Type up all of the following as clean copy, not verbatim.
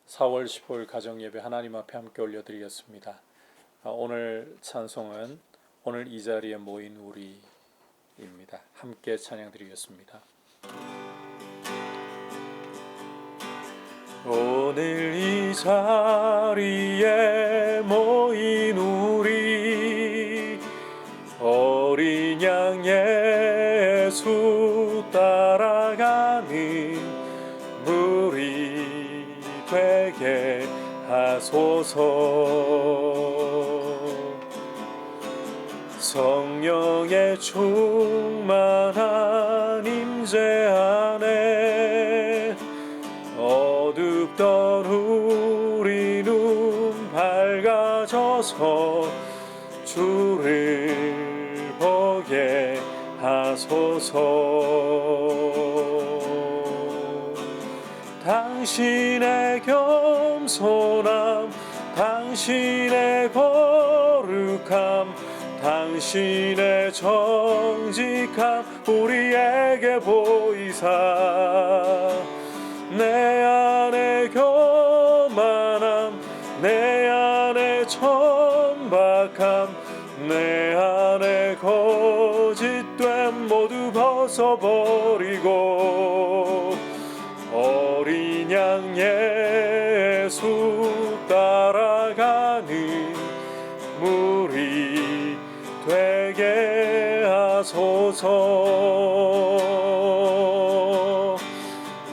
4월 15일 가정예배 하나님 앞에 함께 올려드리겠습니다. 오늘 찬송은 오늘 이 자리에 모인 우리입니다. 함께 찬양드리겠습니다. 오늘 이 자리에 모인 우리 어린 양 예수 따라가는 무리 되게 하소서. 성령의 충만한 임재 안에 어둡던 우리 눈 밝아져서 주를 보게 하소서. 당신의 겸손함, 당신의 거룩함, 당신의 정직함 우리에게 보이사 내 안에 교만함, 내 안에 천박함, 내 안에 거짓됨 모두 벗어버리고 어린 양 예수 따라가는 무리 되게 하소서.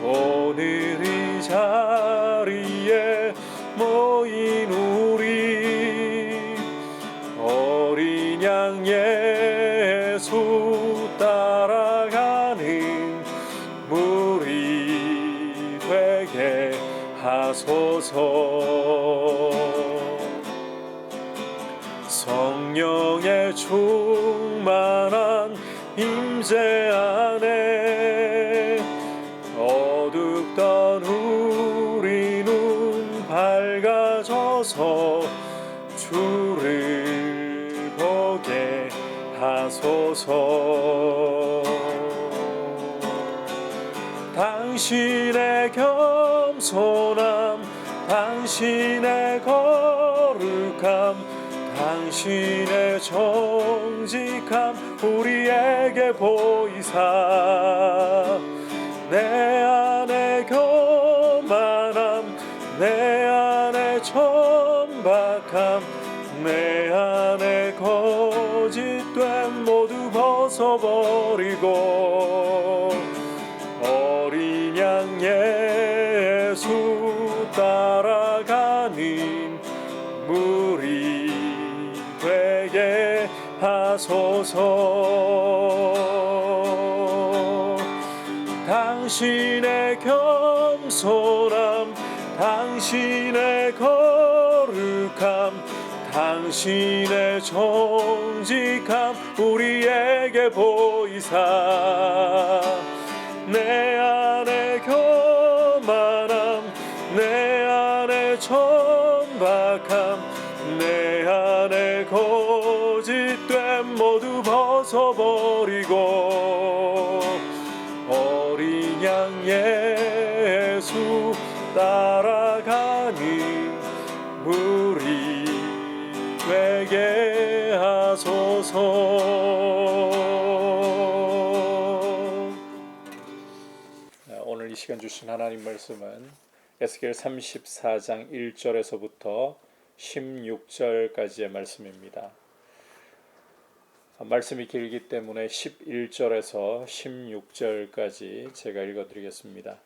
오늘 이 자리에 모인 우리 어린 양 예수 따라가는 무리 되게 하소서. 성령의 충만한 임재 안에 어둡던 우리 눈 밝아져서 주를 보게 하소서. 당신의 겸손함, 당신의 거룩함, 당신의 정직함 우리에게 보이사 내 안에 교만함, 내 안에 천박함, 내 안에 거짓됨 모두 벗어버리고 어린 양 예수 따라가는 무리 되게 하소서. 당신의 겸손함, 당신의 거룩함, 당신의 정직함 우리에게 보이사 내 안에 교만함, 내 안에 천박함, 내 안에 거짓됨 모두 벗어버리고 어린 양 예수 따라가는 무리 되게 하소서. 오늘 이 시간 주신 하나님 말씀은 에스겔 34장 1절에서부터 16절까지의 말씀입니다. 말씀이 길기 때문에 11절에서 16절까지 제가 읽어드리겠습니다.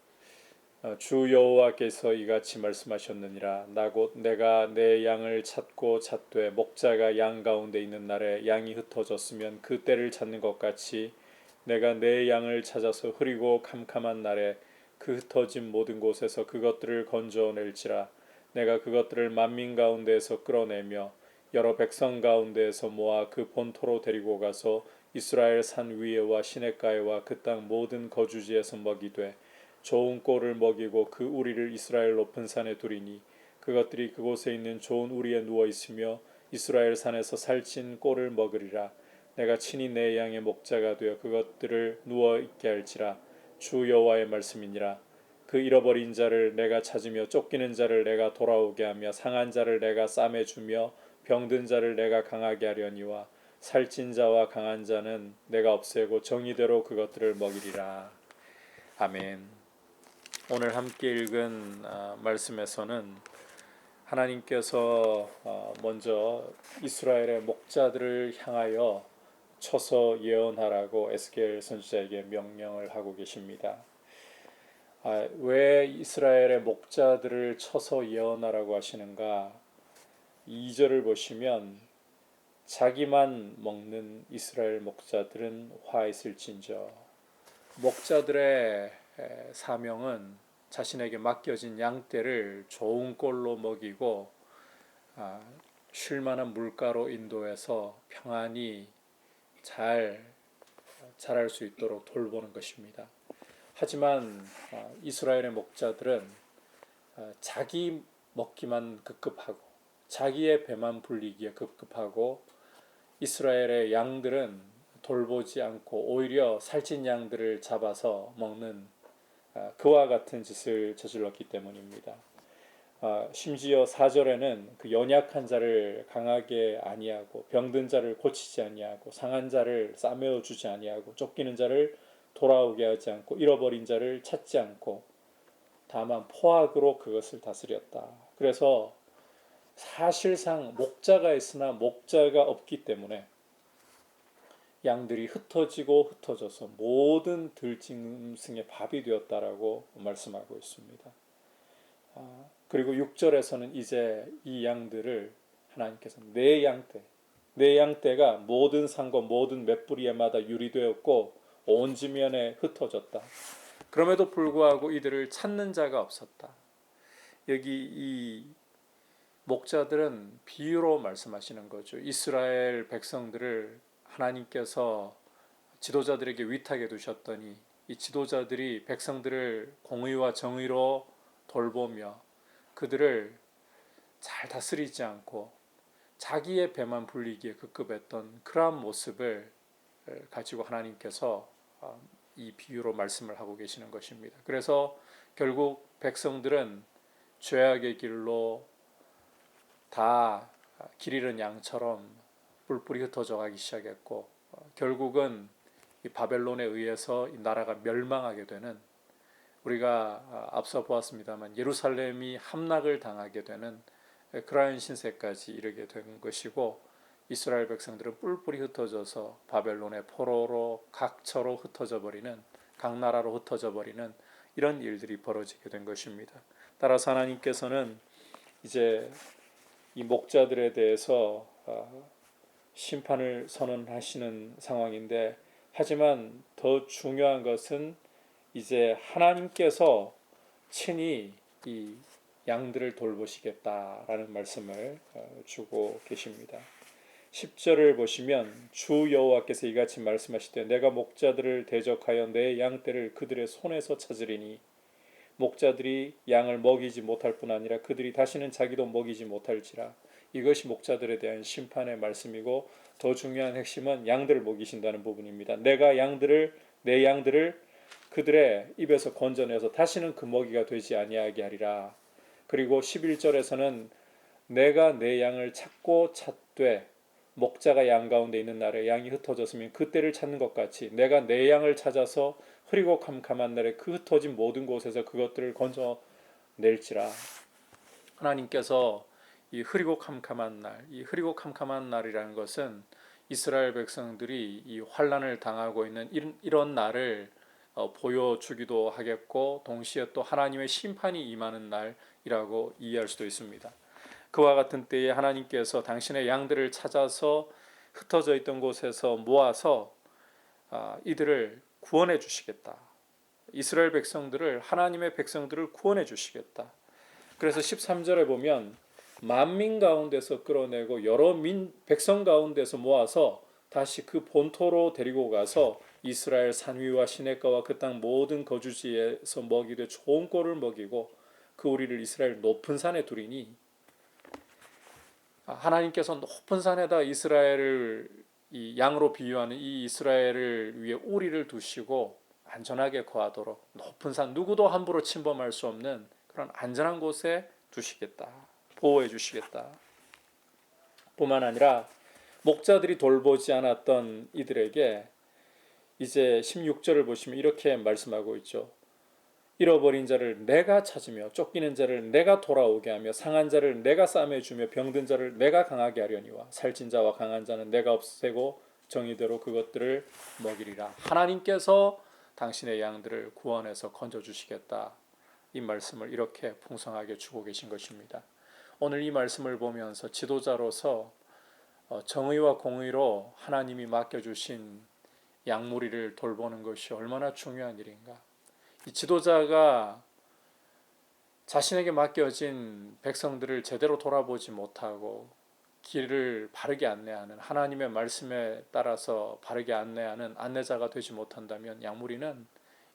주 여호와께서 이같이 말씀하셨느니라. 나 곧 내가 내 양을 찾고 찾되 목자가 양 가운데 있는 날에 양이 흩어졌으면 그 때를 찾는 것 같이 내가 내 양을 찾아서 흐리고 캄캄한 날에 그 흩어진 모든 곳에서 그것들을 건져낼지라. 내가 그것들을 만민 가운데에서 끌어내며 여러 백성 가운데에서 모아 그 본토로 데리고 가서 이스라엘 산 위에와 시냇가에와 그 땅 모든 거주지에서 먹이되 좋은 꼴을 먹이고 그 우리를 이스라엘 높은 산에 두리니 그것들이 그곳에 있는 좋은 우리에 누워 있으며 이스라엘 산에서 살찐 꼴을 먹으리라. 내가 친히 내 양의 목자가 되어 그것들을 누워 있게 할지라. 주 여호와의 말씀이니라. 그 잃어버린 자를 내가 찾으며 쫓기는 자를 내가 돌아오게 하며 상한 자를 내가 싸매 주며 병든 자를 내가 강하게 하려니와 살찐 자와 강한 자는 내가 없애고 정의대로 그것들을 먹이리라. 아멘. 오늘 함께 읽은 말씀에서는 하나님께서 먼저 이스라엘의 목자들을 향하여 쳐서 예언하라고 에스겔 선지자에게 명령을 하고 계십니다. 왜 이스라엘의 목자들을 쳐서 예언하라고 하시는가? 2절을 보시면 자기만 먹는 이스라엘 목자들은 화 있을진저. 목자들의 사명은 자신에게 맡겨진 양떼를 좋은 꼴로 먹이고 쉴만한 물가로 인도해서 평안히 잘 자랄 수 있도록 돌보는 것입니다. 하지만 이스라엘의 목자들은 자기 먹기만 급급하고 자기의 배만 불리기에 급급하고 이스라엘의 양들은 돌보지 않고 오히려 살찐 양들을 잡아서 먹는 그와 같은 짓을 저질렀기 때문입니다. 심지어 4절에는 그 연약한 자를 강하게 아니하고 병든 자를 고치지 아니하고 상한 자를 싸매어 주지 아니하고 쫓기는 자를 돌아오게 하지 않고 잃어버린 자를 찾지 않고 다만 포악으로 그것을 다스렸다. 그래서 사실상 목자가 있으나 목자가 없기 때문에 양들이 흩어지고 흩어져서 모든 들짐승의 밥이 되었다라고 말씀하고 있습니다. 그리고 6절에서는 이제 이 양들을 하나님께서 내 양떼가 모든 산과 모든 맷뿌리에마다 유리되었고 온 지면에 흩어졌다. 그럼에도 불구하고 이들을 찾는 자가 없었다. 여기 이 목자들은 비유로 말씀하시는 거죠. 이스라엘 백성들을 하나님께서 지도자들에게 위탁해 두셨더니 이 지도자들이 백성들을 공의와 정의로 돌보며 그들을 잘 다스리지 않고 자기의 배만 불리기에 급급했던 그러한 모습을 가지고 하나님께서 이 비유로 말씀을 하고 계시는 것입니다. 그래서 결국 백성들은 죄악의 길로 다 길 잃은 양처럼 뿔뿔이 흩어져 가기 시작했고 결국은 이 바벨론에 의해서 이 나라가 멸망하게 되는, 우리가 앞서 보았습니다만 예루살렘이 함락을 당하게 되는 그러한 신세까지 이르게 된 것이고 이스라엘 백성들은 뿔뿔이 흩어져서 바벨론의 포로로 각처로 흩어져 버리는, 각 나라로 흩어져 버리는 이런 일들이 벌어지게 된 것입니다. 따라서 하나님께서는 이제 이 목자들에 대해서 심판을 선언하시는 상황인데, 하지만 더 중요한 것은 이제 하나님께서 친히 이 양들을 돌보시겠다라는 말씀을 주고 계십니다. 10절을 보시면 주 여호와께서 이같이 말씀하시되 내가 목자들을 대적하여 내 양떼를 그들의 손에서 찾으리니 목자들이 양을 먹이지 못할 뿐 아니라 그들이 다시는 자기도 먹이지 못할지라. 이것이 목자들에 대한 심판의 말씀이고 더 중요한 핵심은 양들을 먹이신다는 부분입니다. 내가 내 양들을 그들의 입에서 건져내서 다시는 그 먹이가 되지 아니하게 하리라. 그리고 11절에서는 내가 내 양을 찾되 목자가 양 가운데 있는 날에 양이 흩어졌으면 그때를 찾는 것 같이 내가 내 양을 찾아서 흐리고 캄캄한 날에 그 흩어진 모든 곳에서 그것들을 건져낼지라. 하나님께서 이 흐리고 캄캄한 날, 이 흐리고 캄캄한 날이라는 것은 이스라엘 백성들이 이 환난을 당하고 있는 이런 날을 보여주기도 하겠고 동시에 또 하나님의 심판이 임하는 날이라고 이해할 수도 있습니다. 그와 같은 때에 하나님께서 당신의 양들을 찾아서 흩어져 있던 곳에서 모아서 이들을 구원해 주시겠다. 이스라엘 백성들을, 하나님의 백성들을 구원해 주시겠다. 그래서 13절에 보면 만민 가운데서 끌어내고 여러 백성 가운데서 모아서 다시 그 본토로 데리고 가서 이스라엘 산 위와 시냇가와 그 땅 모든 거주지에서 먹이되 좋은 꼴을 먹이고 그 우리를 이스라엘 높은 산에 두리니, 하나님께서 높은 산에다 이스라엘을 이 양으로 비유하는 이 이스라엘을 위해 우리를 두시고 안전하게 거하도록 높은 산, 누구도 함부로 침범할 수 없는 그런 안전한 곳에 두시겠다. 보호해 주시겠다. 뿐만 아니라 목자들이 돌보지 않았던 이들에게 이제 16절을 보시면 이렇게 말씀하고 있죠. 잃어버린 자를 내가 찾으며 쫓기는 자를 내가 돌아오게 하며 상한 자를 내가 싸매주며 병든 자를 내가 강하게 하려니와 살찐 자와 강한 자는 내가 없애고 정의대로 그것들을 먹이리라. 하나님께서 당신의 양들을 구원해서 건져주시겠다. 이 말씀을 이렇게 풍성하게 주고 계신 것입니다. 오늘 이 말씀을 보면서 지도자로서 정의와 공의로 하나님이 맡겨주신 양무리를 돌보는 것이 얼마나 중요한 일인가. 이 지도자가 자신에게 맡겨진 백성들을 제대로 돌아보지 못하고 길을 바르게 안내하는, 하나님의 말씀에 따라서 바르게 안내하는 안내자가 되지 못한다면 양무리는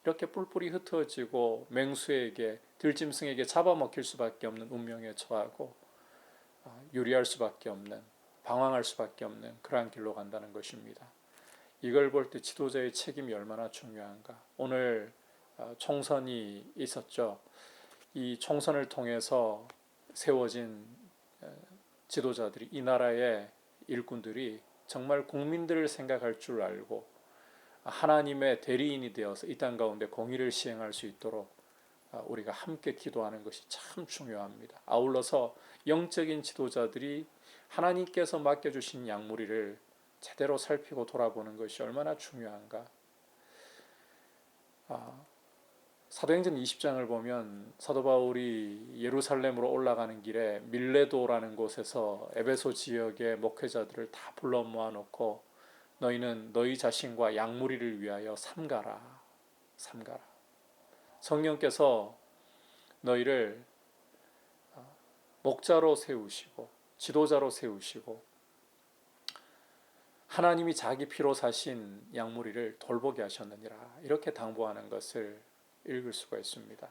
이렇게 뿔뿔이 흩어지고 맹수에게, 들짐승에게 잡아먹힐 수밖에 없는 운명에 처하고 유리할 수밖에 없는, 방황할 수밖에 없는 그러한 길로 간다는 것입니다. 이걸 볼 때 지도자의 책임이 얼마나 중요한가. 오늘 총선이 있었죠. 이 총선을 통해서 세워진 지도자들이, 이 나라의 일꾼들이 정말 국민들을 생각할 줄 알고 하나님의 대리인이 되어서 이 땅 가운데 공의를 시행할 수 있도록 우리가 함께 기도하는 것이 참 중요합니다. 아울러서 영적인 지도자들이 하나님께서 맡겨주신 양무리를 제대로 살피고 돌아보는 것이 얼마나 중요한가. 사도행전 20장을 보면 사도 바울이 예루살렘으로 올라가는 길에 밀레도라는 곳에서 에베소 지역의 목회자들을 다 불러 모아놓고 너희는 너희 자신과 양무리를 위하여 삼가라. 삼가라. 성령께서 너희를 목자로 세우시고 지도자로 세우시고 하나님이 자기 피로 사신 양무리를 돌보게 하셨느니라. 이렇게 당부하는 것을 읽을 수가 있습니다.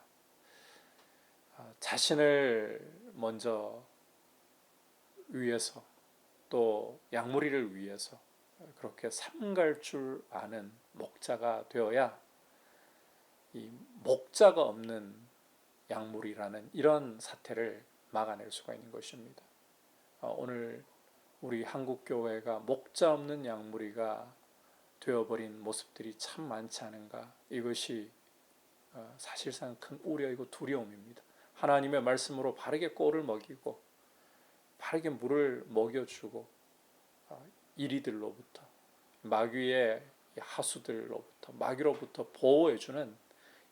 자신을 먼저 위해서 또 양무리를 위해서 그렇게 삼갈 줄 아는 목자가 되어야 이 목자가 없는 양무리라는 이런 사태를 막아낼 수가 있는 것입니다. 오늘 우리 한국교회가 목자 없는 양무리가 되어버린 모습들이 참 많지 않은가. 이것이 사실상 큰 우려이고 두려움입니다. 하나님의 말씀으로 바르게 꼴을 먹이고 바르게 물을 먹여주고 이리들로부터, 마귀의 하수들로부터, 마귀로부터 보호해주는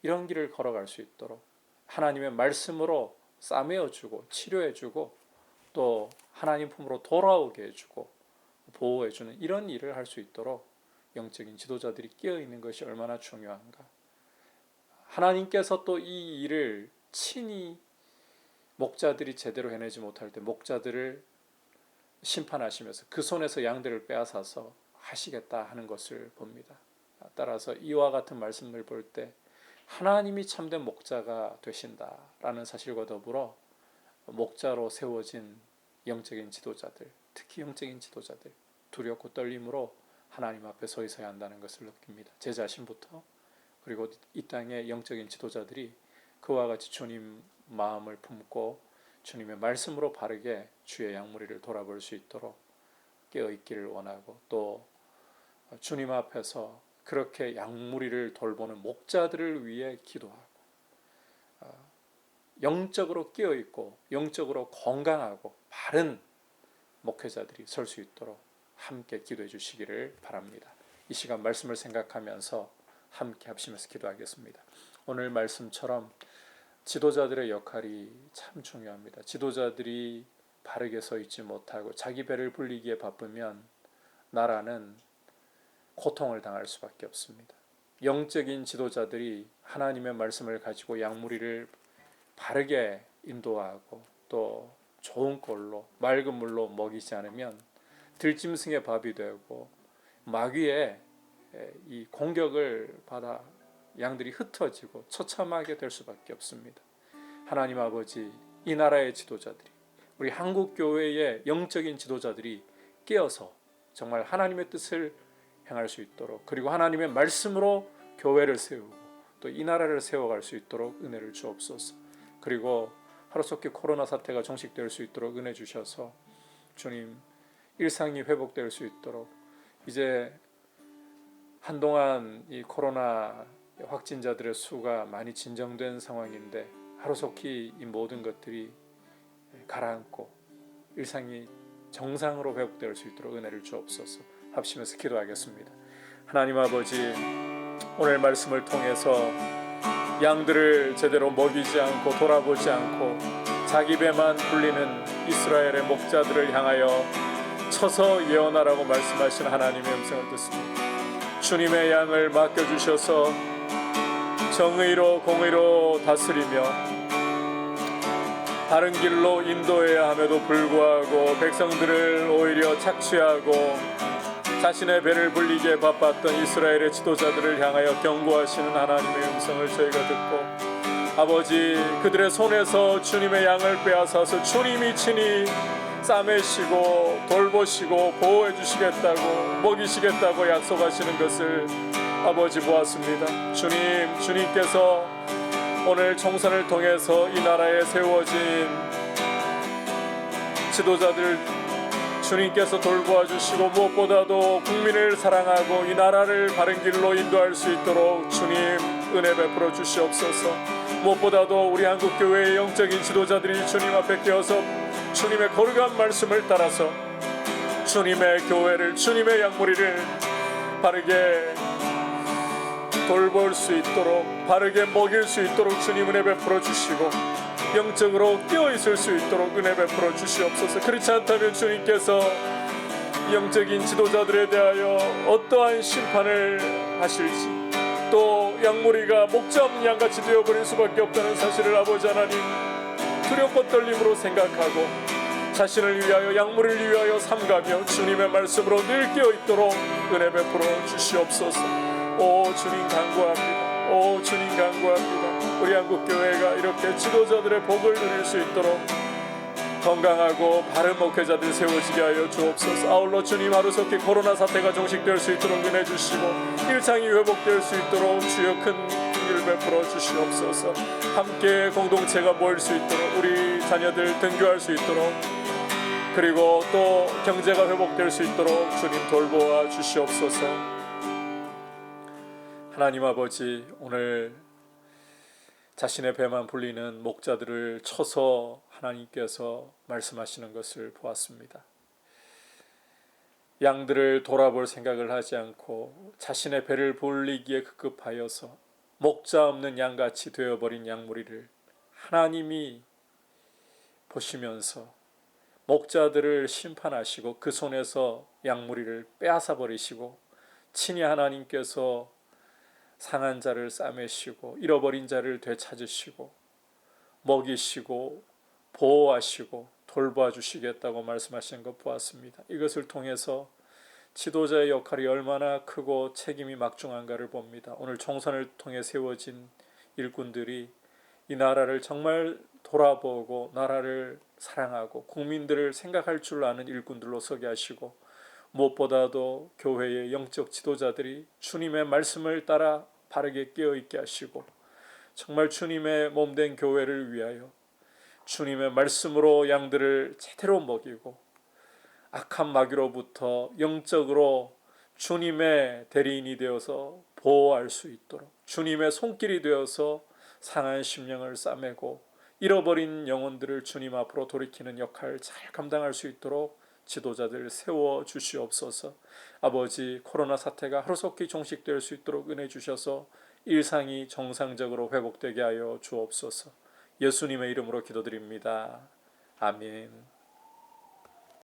이런 길을 걸어갈 수 있도록 하나님의 말씀으로 싸매어주고 치료해주고 또 하나님 품으로 돌아오게 해주고 보호해주는 이런 일을 할 수 있도록 영적인 지도자들이 깨어있는 것이 얼마나 중요한가. 하나님께서 또 이 일을 친히 목자들이 제대로 해내지 못할 때 목자들을 심판하시면서 그 손에서 양들을 빼앗아서 하시겠다 하는 것을 봅니다. 따라서 이와 같은 말씀을 볼 때 하나님이 참된 목자가 되신다라는 사실과 더불어 목자로 세워진 영적인 지도자들, 특히 영적인 지도자들, 두렵고 떨림으로 하나님 앞에 서 있어야 한다는 것을 느낍니다. 제 자신부터 그리고 이 땅의 영적인 지도자들이 그와 같이 주님 마음을 품고 주님의 말씀으로 바르게 주의 양무리를 돌아볼 수 있도록 깨어있기를 원하고 또 주님 앞에서 그렇게 양무리를 돌보는 목자들을 위해 기도하고 영적으로 깨어있고 영적으로 건강하고 바른 목회자들이 설 수 있도록 함께 기도해 주시기를 바랍니다. 이 시간 말씀을 생각하면서 함께 합심해서 기도하겠습니다. 오늘 말씀처럼 지도자들의 역할이 참 중요합니다. 지도자들이 바르게 서 있지 못하고 자기 배를 불리기에 바쁘면 나라는 고통을 당할 수밖에 없습니다. 영적인 지도자들이 하나님의 말씀을 가지고 양무리를 바르게 인도하고 또 좋은 꼴로 맑은 물로 먹이지 않으면 들짐승의 밥이 되고 마귀의 이 공격을 받아 양들이 흩어지고 처참하게 될 수밖에 없습니다. 하나님 아버지, 이 나라의 지도자들이, 우리 한국교회의 영적인 지도자들이 깨어서 정말 하나님의 뜻을 행할 수 있도록, 그리고 하나님의 말씀으로 교회를 세우고 또 이 나라를 세워갈 수 있도록 은혜를 주옵소서. 그리고 하루속히 코로나 사태가 종식될 수 있도록 은혜 주셔서 주님, 일상이 회복될 수 있도록, 이제 한동안 이 코로나 확진자들의 수가 많이 진정된 상황인데 하루속히 이 모든 것들이 가라앉고 일상이 정상으로 회복될 수 있도록 은혜를 주옵소서. 합심해서 기도하겠습니다. 하나님 아버지, 오늘 말씀을 통해서 양들을 제대로 먹이지 않고 돌아보지 않고 자기 배만 불리는 이스라엘의 목자들을 향하여 쳐서 예언하라고 말씀하신 하나님의 음성을 듣습니다. 주님의 양을 맡겨주셔서 정의로 공의로 다스리며 바른 길로 인도해야 함에도 불구하고 백성들을 오히려 착취하고 자신의 배를 불리기에 바빴던 이스라엘의 지도자들을 향하여 경고하시는 하나님의 음성을 저희가 듣고, 아버지, 그들의 손에서 주님의 양을 빼앗아서 주님이 친히 싸매시고 돌보시고 보호해 주시겠다고 먹이시겠다고 약속하시는 것을 아버지 보았습니다. 주님께서 오늘 총선을 통해서 이 나라에 세워진 지도자들 주님께서 돌보아 주시고 무엇보다도 국민을 사랑하고 이 나라를 바른 길로 인도할 수 있도록 주님 은혜 베풀어 주시옵소서. 무엇보다도 우리 한국교회의 영적인 지도자들이 주님 앞에 깨어서 주님의 거룩한 말씀을 따라서 주님의 교회를, 주님의 양무리를 바르게 돌볼 수 있도록, 바르게 먹일 수 있도록 주님 은혜 베풀어 주시고 영적으로 깨어있을 수 있도록 은혜 베풀어 주시옵소서. 그렇지 않다면 주님께서 영적인 지도자들에 대하여 어떠한 심판을 하실지, 또 양무리가 목자 없는 양같이 되어버릴 수밖에 없다는 사실을 아버지 하나님 두렵고 떨림으로 생각하고 자신을 위하여 양무리를 위하여 삼가며 주님의 말씀으로 늘 깨어있도록 은혜 베풀어 주시옵소서. 오 주님 간구합니다. 오 주님 간구합니다. 우리 한국교회가 이렇게 지도자들의 복을 누릴 수 있도록 건강하고 바른 목회자들 세워지게 하여 주옵소서. 아울러 주님, 하루속히 코로나 사태가 종식될 수 있도록 은혜 주시고 일상이 회복될 수 있도록 주여 큰 일 베풀어 주시옵소서. 함께 공동체가 모일 수 있도록, 우리 자녀들 등교할 수 있도록, 그리고 또 경제가 회복될 수 있도록 주님 돌보아 주시옵소서. 하나님 아버지, 오늘 자신의 배만 불리는 목자들을 쳐서 하나님께서 말씀하시는 것을 보았습니다. 양들을 돌아볼 생각을 하지 않고 자신의 배를 불리기에 급급하여서 목자 없는 양같이 되어버린 양무리를 하나님이 보시면서 목자들을 심판하시고 그 손에서 양무리를 빼앗아 버리시고 친히 하나님께서 상한 자를 싸매시고 잃어버린 자를 되찾으시고 먹이시고 보호하시고 돌봐 주시겠다고 말씀하신 것 보았습니다. 이것을 통해서 지도자의 역할이 얼마나 크고 책임이 막중한가를 봅니다. 오늘 총선을 통해 세워진 일꾼들이 이 나라를 정말 돌아보고 나라를 사랑하고 국민들을 생각할 줄 아는 일꾼들로 서게 하시고, 무엇보다도 교회의 영적 지도자들이 주님의 말씀을 따라 바르게 깨어있게 하시고 정말 주님의 몸된 교회를 위하여 주님의 말씀으로 양들을 제대로 먹이고 악한 마귀로부터 영적으로 주님의 대리인이 되어서 보호할 수 있도록, 주님의 손길이 되어서 상한 심령을 싸매고 잃어버린 영혼들을 주님 앞으로 돌이키는 역할을 잘 감당할 수 있도록 지도자들 세워 주시옵소서. 아버지, 코로나 사태가 하루속히 종식될 수 있도록 은혜 주셔서 일상이 정상적으로 회복되게 하여 주옵소서. 예수님의 이름으로 기도드립니다. 아멘.